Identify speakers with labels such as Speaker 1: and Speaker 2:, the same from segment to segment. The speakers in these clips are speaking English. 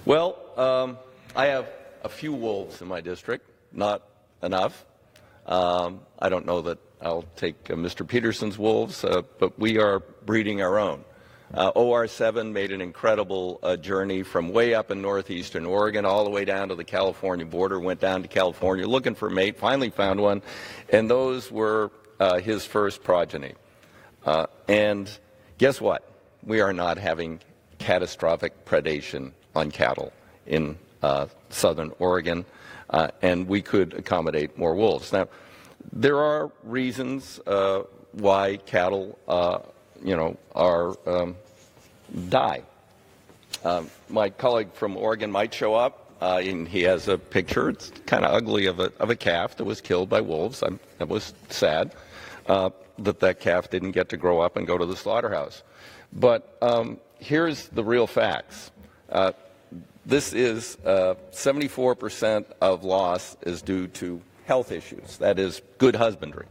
Speaker 1: Well, I have a few wolves in my district, not enough. I don't know that I'll take Mr. Peterson's wolves, but we are breeding our own. OR7 made an incredible journey from way up in northeastern Oregon all the way down to the California border, went down to California looking for a mate, finally found one, and those were his first progeny. And guess what? We are not having catastrophic predation on cattle in southern Oregon, and we could accommodate more wolves. Now, there are reasons why cattle, die. My colleague from Oregon might show up, and he has a picture. It's kind of ugly of a calf that was killed by wolves. That was sad that calf didn't get to grow up and go to the slaughterhouse. But here's the real facts. This is 74% of loss is due to health issues. That is good husbandry.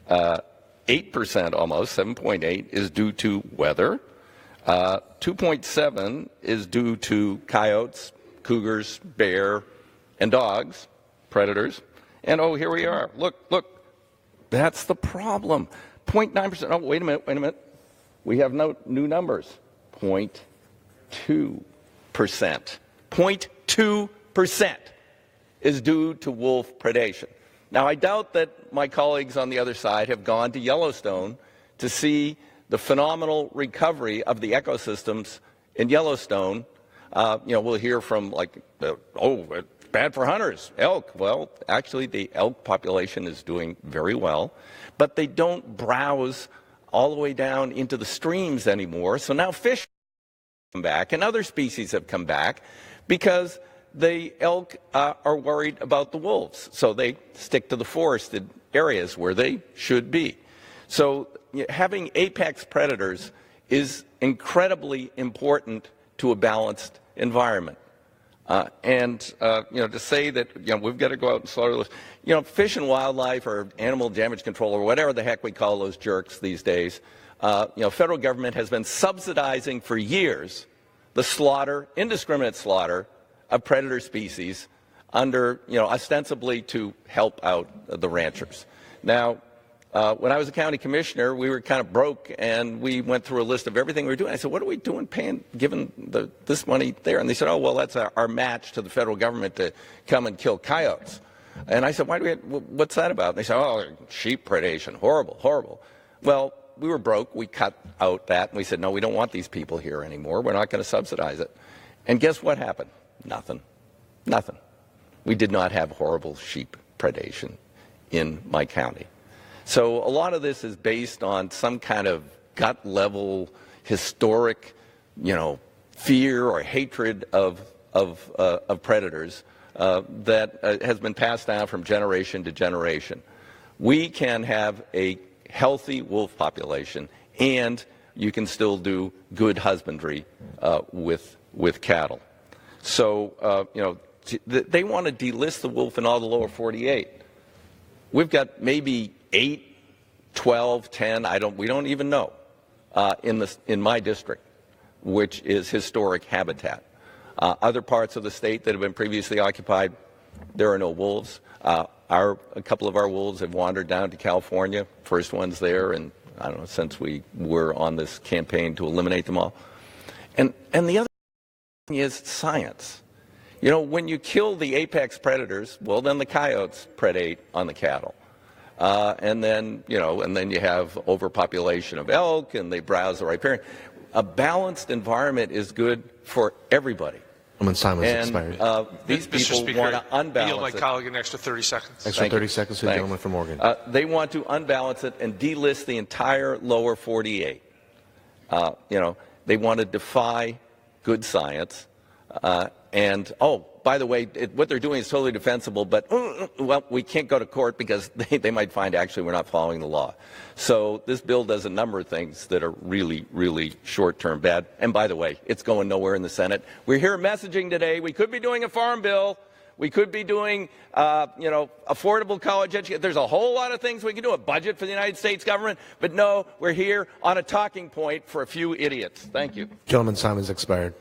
Speaker 1: 8% almost, 7.8, is due to weather. 2.7 is due to coyotes, cougars, bear, and dogs, predators. And oh, here we are. Look, that's the problem. 0.9%. Oh, wait a minute. We have no new numbers. 0.2%. 0.2% is due to wolf predation. Now, I doubt that my colleagues on the other side have gone to Yellowstone to see the phenomenal recovery of the ecosystems in Yellowstone. We'll hear from it's bad for hunters, elk. Well, actually, the elk population is doing very well, but they don't browse all the way down into the streams anymore. So now fish come back, and other species have come back because the elk are worried about the wolves. So they stick to the forested areas where they should be. So having apex predators is incredibly important to a balanced environment. To say that we've got to go out and slaughter those, Fish and Wildlife or Animal Damage Control or whatever the heck we call those jerks these days, federal government has been subsidizing for years the slaughter, indiscriminate slaughter of predator species under, ostensibly to help out the ranchers. Now, when I was a county commissioner, we were kind of broke, and we went through a list of everything we were doing. I said, what are we doing giving this money there? And they said, oh, well, that's our match to the federal government to come and kill coyotes. And I said, what's that about? And they said, oh, sheep predation, horrible. Well, we were broke. We cut out that, and we said, no, we don't want these people here anymore. We're not going to subsidize it. And guess what happened? Nothing. We did not have horrible sheep predation in my county. So a lot of this is based on some kind of gut level historic, fear or hatred of predators that has been passed down from generation to generation. We can have a healthy wolf population, and you can still do good husbandry with cattle. So they want to delist the wolf in all the lower 48. We've got maybe 8, 12, 10, we don't even know, in my district, which is historic habitat. Other parts of the state that have been previously occupied, there are no wolves. A couple of our wolves have wandered down to California, first ones there, and I don't know, since we were on this campaign to eliminate them all. And the other thing is science. When you kill the apex predators, well, then the coyotes predate on the cattle. And then you have overpopulation of elk, and they browse the riparian. A balanced environment is good for everybody.
Speaker 2: Simon's expired.
Speaker 1: These people want to unbalance it.
Speaker 3: Yield my colleague an extra 30 seconds.
Speaker 2: Extra 30 seconds to the gentleman from Oregon.
Speaker 1: They want to unbalance it and delist the entire lower 48. They want to defy good science. By the way, what they're doing is totally defensible, but, we can't go to court because they might find actually we're not following the law. So this bill does a number of things that are really, really short-term bad. And by the way, it's going nowhere in the Senate. We're here messaging today. We could be doing a farm bill. We could be doing, affordable college education. There's a whole lot of things we can do, a budget for the United States government. But no, we're here on a talking point for a few idiots. Thank you.
Speaker 2: Gentleman, Simon's expired.